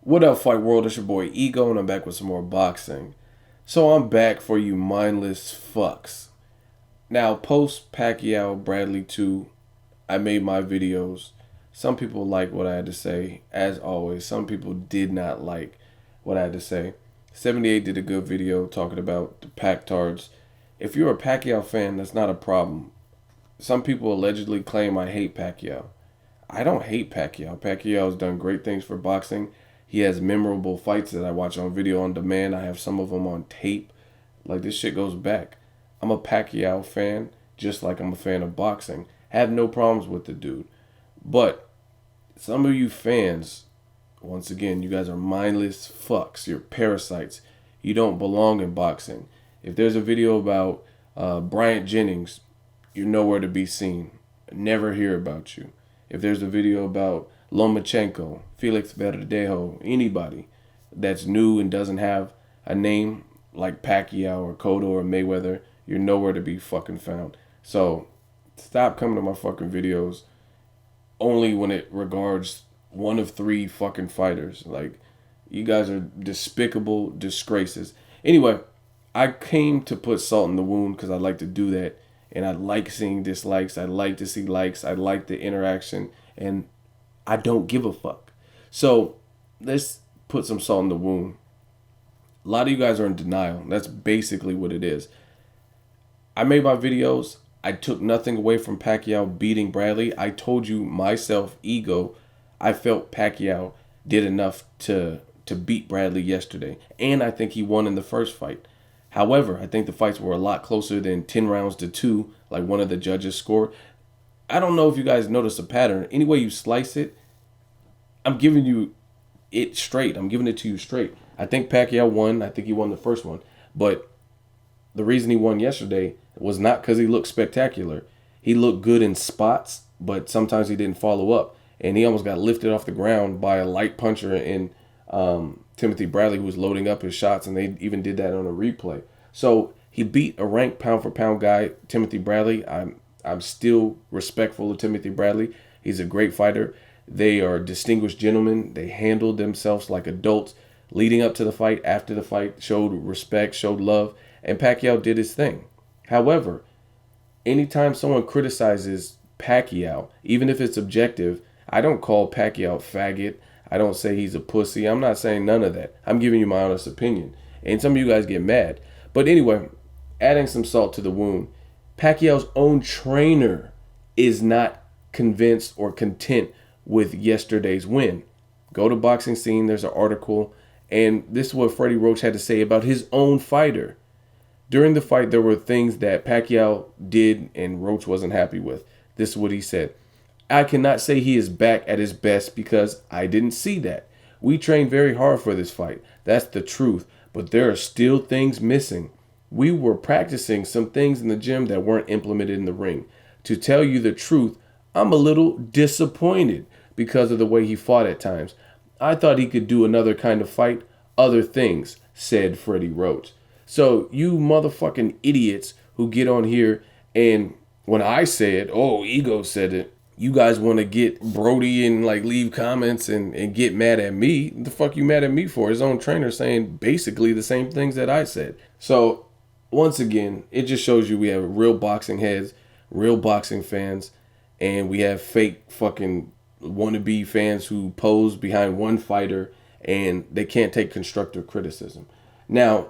What up, Fight World? It's your boy Ego, and I'm back with some more boxing. So I'm back for you mindless fucks. Now, post Pacquiao Bradley 2, I made my videos. Some people liked what I had to say, as always. Some people did not like what I had to say. 78 did a good video talking about the Pactards. If you're a Pacquiao fan, that's not a problem. Some people allegedly claim I hate Pacquiao. I don't hate Pacquiao. Pacquiao has done great things for boxing. He has memorable fights that I watch on video on demand. I have some of them on tape. Like, this shit goes back. I'm a Pacquiao fan, just like I'm a fan of boxing. Have no problems with the dude. But some of you fans, once again, you guys are mindless fucks. You're parasites. You don't belong in boxing. If there's a video about Bryant Jennings, you're nowhere to be seen. Never hear about you. If there's a video about Lomachenko, Felix Verdejo, anybody that's new and doesn't have a name like Pacquiao or Cotto or Mayweather, you're nowhere to be fucking found. So stop coming to my fucking videos only when it regards one of three fucking fighters. Like, you guys are despicable disgraces. Anyway, I came to put salt in the wound because I like to do that. And I like seeing dislikes. I like to see likes. I like the interaction. And I don't give a fuck. So let's put some salt in the wound. A lot of you guys are in denial. That's basically what it is. I made my videos. I took nothing away from Pacquiao beating Bradley. I told you myself, Ego, I felt Pacquiao did enough to beat Bradley yesterday. And I think he won in the first fight. However, I think the fights were a lot closer than 10 rounds to 2, like one of the judges scored. I don't know if you guys notice a pattern. Any way you slice it, I'm giving you it straight. I'm giving it to you straight. I think Pacquiao won. I think he won the first one. But the reason he won yesterday was not because he looked spectacular. He looked good in spots, but sometimes he didn't follow up. And he almost got lifted off the ground by a light puncher in Timothy Bradley, who was loading up his shots, and they even did that on a replay. So he beat a ranked pound-for-pound guy, Timothy Bradley. I'm still respectful of Timothy Bradley. He's a great fighter. They are distinguished gentlemen. They handled themselves like adults leading up to the fight, after the fight, showed respect, showed love, and Pacquiao did his thing. However, anytime someone criticizes Pacquiao, even if it's objective, I don't call Pacquiao faggot. I don't say he's a pussy. I'm not saying none of that. I'm giving you my honest opinion. And some of you guys get mad. But anyway, adding some salt to the wound, Pacquiao's own trainer is not convinced or content with yesterday's win. Go to Boxing Scene. There's an article. And this is what Freddie Roach had to say about his own fighter. During the fight, there were things that Pacquiao did and Roach wasn't happy with. This is what he said. I cannot say he is back at his best because I didn't see that. We trained very hard for this fight. That's the truth. But there are still things missing. We were practicing some things in the gym that weren't implemented in the ring. To tell you the truth, I'm a little disappointed because of the way he fought at times. I thought he could do another kind of fight, other things, said Freddie Roach. So you motherfucking idiots who get on here and when I say it, oh, Ego said it, you guys want to get Brody and like leave comments and get mad at me. What the fuck you mad at me for? His own trainer saying basically the same things that I said. So once again, it just shows you we have real boxing heads, real boxing fans, and we have fake fucking wannabe fans who pose behind one fighter and they can't take constructive criticism. Now,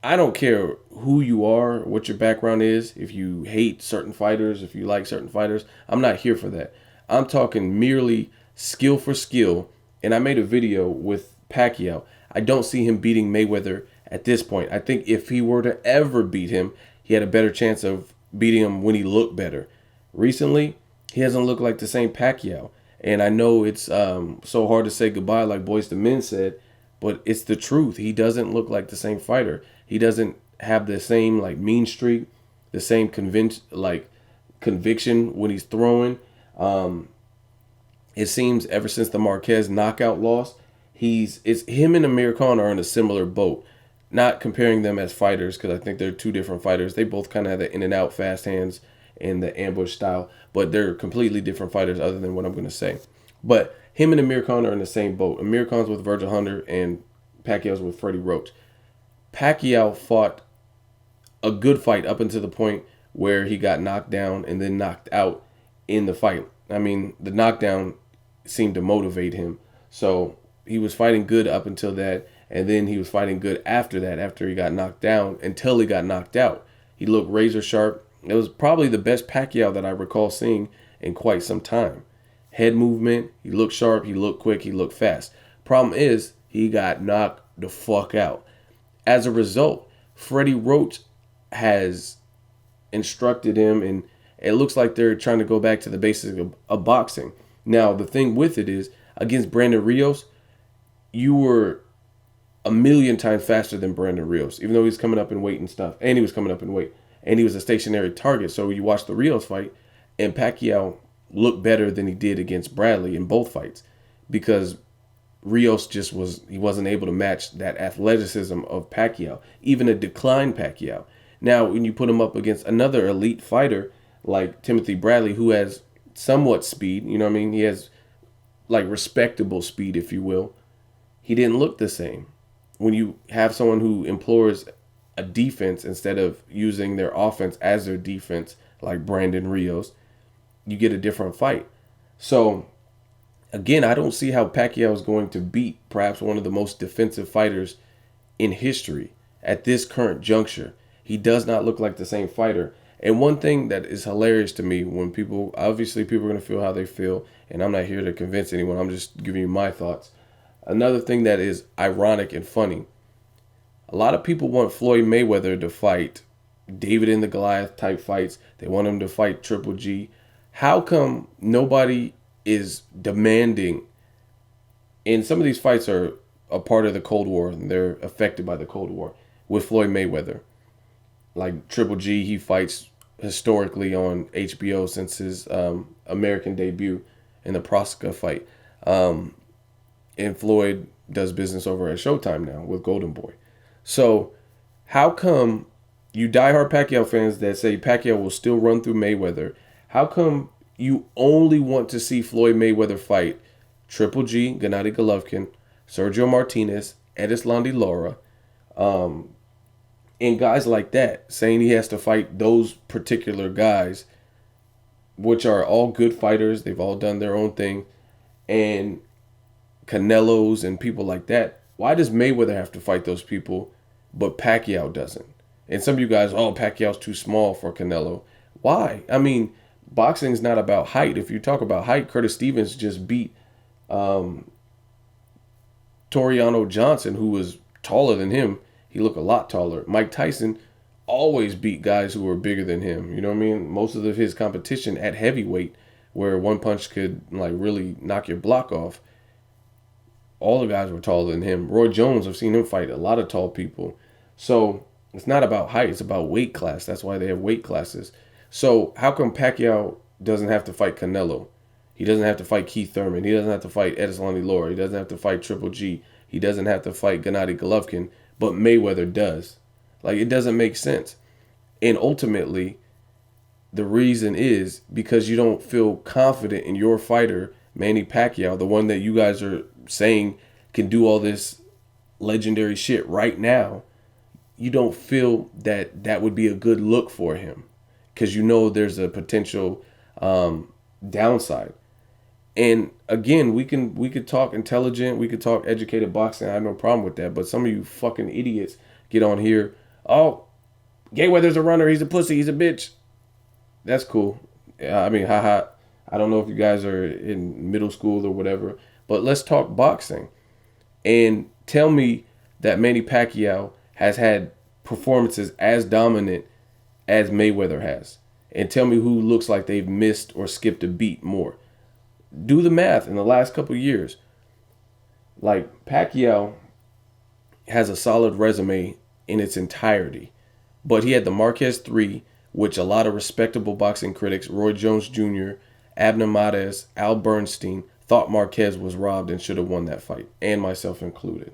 I don't care who you are, what your background is, if you hate certain fighters, if you like certain fighters. I'm not here for that. I'm talking merely skill for skill. And I made a video with Pacquiao. I don't see him beating Mayweather at this point. I think if he were to ever beat him, he had a better chance of beating him when he looked better. Recently, he hasn't looked like the same Pacquiao. And I know it's so hard to say goodbye, like Boyz II Men said, but it's the truth. He doesn't look like the same fighter. He doesn't have the same like mean streak, the same conviction when he's throwing. It seems ever since the Marquez knockout loss, it's him and Amir Khan are in a similar boat. Not comparing them as fighters because I think they're two different fighters. They both kind of have the in and out fast hands and the ambush style, but they're completely different fighters other than what I'm going to say. But him and Amir Khan are in the same boat. Amir Khan's with Virgil Hunter and Pacquiao's with Freddie Roach. Pacquiao fought a good fight up until the point where he got knocked down and then knocked out in the fight. I mean, the knockdown seemed to motivate him. So he was fighting good up until that, and then he was fighting good after that, after he got knocked down, until he got knocked out. He looked razor sharp. It was probably the best Pacquiao that I recall seeing in quite some time. Head movement, he looked sharp, he looked quick, he looked fast. Problem is, he got knocked the fuck out. As a result, Freddie Roach has instructed him, and it looks like they're trying to go back to the basics of boxing. Now, the thing with it is, against Brandon Rios, you were a million times faster than Brandon Rios, even though he's coming up in weight and stuff. And he was coming up in weight. And he was a stationary target. So you watch the Rios fight, and Pacquiao looked better than he did against Bradley in both fights, because Rios he wasn't able to match that athleticism of Pacquiao, even a declined Pacquiao. Now, when you put him up against another elite fighter like Timothy Bradley, who has somewhat speed, you know what I mean? He has like respectable speed, if you will. He didn't look the same. When you have someone who implores a defense instead of using their offense as their defense, like Brandon Rios, you get a different fight. So, again, I don't see how Pacquiao is going to beat perhaps one of the most defensive fighters in history at this current juncture. He does not look like the same fighter. And one thing that is hilarious to me, when people are going to feel how they feel, and I'm not here to convince anyone, I'm just giving you my thoughts. Another thing that is ironic and funny, a lot of people want Floyd Mayweather to fight David and the Goliath type fights. They want him to fight Triple G. How come nobody is demanding, and some of these fights are a part of the Cold War, and they're affected by the Cold War, with Floyd Mayweather. Like Triple G, he fights historically on HBO since his American debut in the Proska fight. And Floyd does business over at Showtime now with Golden Boy. So how come you diehard Pacquiao fans that say Pacquiao will still run through Mayweather, how come you only want to see Floyd Mayweather fight Triple G, Gennady Golovkin, Sergio Martinez, Edislandi Lara, and guys like that, saying he has to fight those particular guys, which are all good fighters. They've all done their own thing. And Canelos and people like that. Why does Mayweather have to fight those people, but Pacquiao doesn't? And some of you guys, Pacquiao's too small for Canelo. Why? I mean, boxing's not about height. If you talk about height, Curtis Stevens just beat Toriano Johnson, who was taller than him. He looked a lot taller. Mike Tyson always beat guys who were bigger than him. You know what I mean? Most of his competition at heavyweight, where one punch could like really knock your block off, all the guys were taller than him. Roy Jones, I've seen him fight a lot of tall people. So it's not about height. It's about weight class. That's why they have weight classes. So how come Pacquiao doesn't have to fight Canelo? He doesn't have to fight Keith Thurman. He doesn't have to fight Edislandi Lara. He doesn't have to fight Triple G. He doesn't have to fight Gennady Golovkin. But Mayweather does. Like, it doesn't make sense. And ultimately, the reason is because you don't feel confident in your fighter, Manny Pacquiao, the one that you guys are saying can do all this legendary shit right now. You don't feel that that would be a good look for him, because you know there's a potential downside. And again, we could talk intelligent, we could talk educated boxing. I have no problem with that. But some of you fucking idiots get on here. Oh, Mayweather's a runner. He's a pussy. He's a bitch. That's cool. I mean, haha. I don't know if you guys are in middle school or whatever, but let's talk boxing. And tell me that Manny Pacquiao has had performances as dominant as Mayweather has. And tell me who looks like they've missed or skipped a beat more. Do the math in the last couple of years. Like, Pacquiao has a solid resume in its entirety. But he had the Marquez 3, which a lot of respectable boxing critics, Roy Jones Jr., Abner Mares, Al Bernstein, thought Marquez was robbed and should have won that fight, and myself included.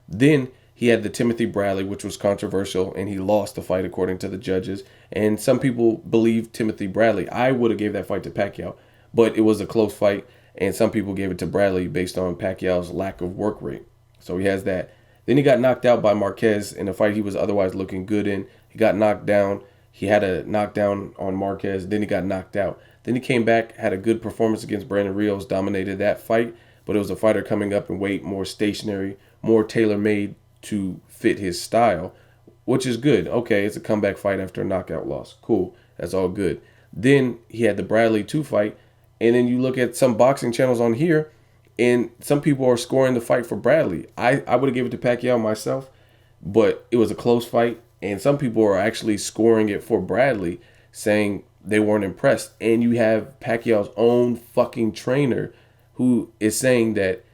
Then he had the Timothy Bradley, which was controversial, and he lost the fight according to the judges. And some people believe Timothy Bradley. I would have gave that fight to Pacquiao, but it was a close fight. and some people gave it to Bradley based on Pacquiao's lack of work rate. So he has that. Then he got knocked out by Marquez in a fight he was otherwise looking good in. He got knocked down. He had a knockdown on Marquez. Then he got knocked out. Then he came back, had a good performance against Brandon Rios, dominated that fight. But it was a fighter coming up in weight, more stationary, more tailor-made to fit his style, which is good. Okay, it's a comeback fight after a knockout loss. Cool. That's all good. Then he had the Bradley 2 fight. And then you look at some boxing channels on here, and some people are scoring the fight for Bradley. I would have given it to Pacquiao myself, but it was a close fight. And some people are actually scoring it for Bradley, saying they weren't impressed. And you have Pacquiao's own fucking trainer who is saying that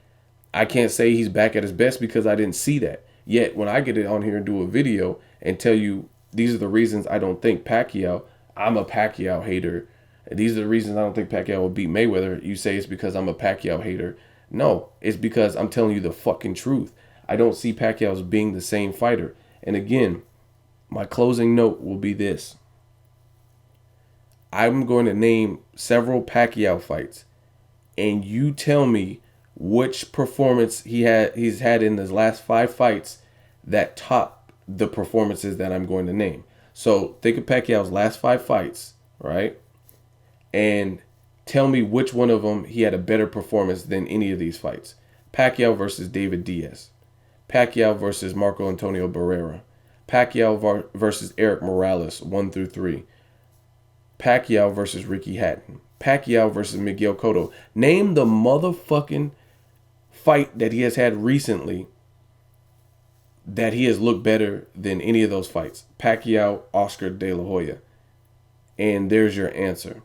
I can't say he's back at his best because I didn't see that. Yet when I get it on here and do a video and tell you these are the reasons I don't think Pacquiao, I'm a Pacquiao hater. These are the reasons I don't think Pacquiao will beat Mayweather. You say it's because I'm a Pacquiao hater. No, it's because I'm telling you the fucking truth. I don't see Pacquiao as being the same fighter. And again, my closing note will be this. I'm going to name several Pacquiao fights, and you tell me which performance he's had in his last 5 fights that top the performances that I'm going to name. So think of Pacquiao's last 5 fights, right? And tell me which one of them he had a better performance than any of these fights. Pacquiao versus David Diaz. Pacquiao versus Marco Antonio Barrera. Pacquiao versus Eric Morales, 1 through 3. Pacquiao versus Ricky Hatton. Pacquiao versus Miguel Cotto. Name the motherfucking fight that he has had recently that he has looked better than any of those fights. Pacquiao, Oscar De La Hoya. And there's your answer.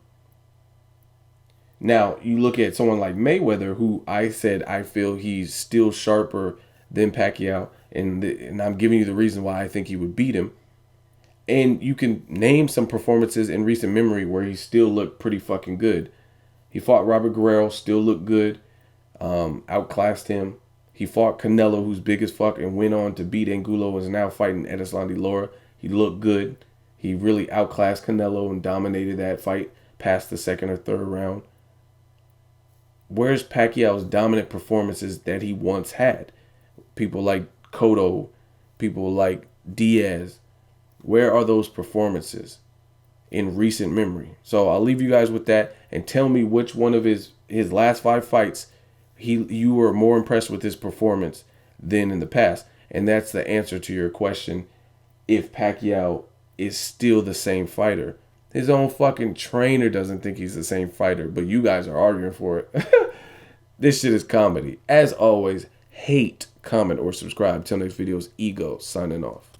Now, you look at someone like Mayweather, who I said I feel he's still sharper than Pacquiao, and I'm giving you the reason why I think he would beat him. And you can name some performances in recent memory where he still looked pretty fucking good. He fought Robert Guerrero, still looked good, outclassed him. He fought Canelo, who's big as fuck, and went on to beat Angulo, and is now fighting Edeslandi Lara. He looked good. He really outclassed Canelo and dominated that fight past the 2nd or 3rd round. Where's Pacquiao's dominant performances that he once had? People like Cotto, people like Diaz. Where are those performances in recent memory? So I'll leave you guys with that, and tell me which one of his last 5 fights you were more impressed with his performance than in the past. And that's the answer to your question, if Pacquiao is still the same fighter. His own fucking trainer doesn't think he's the same fighter, but you guys are arguing for it. This shit is comedy. As always, hate, comment, or subscribe. Till next video's Ego signing off.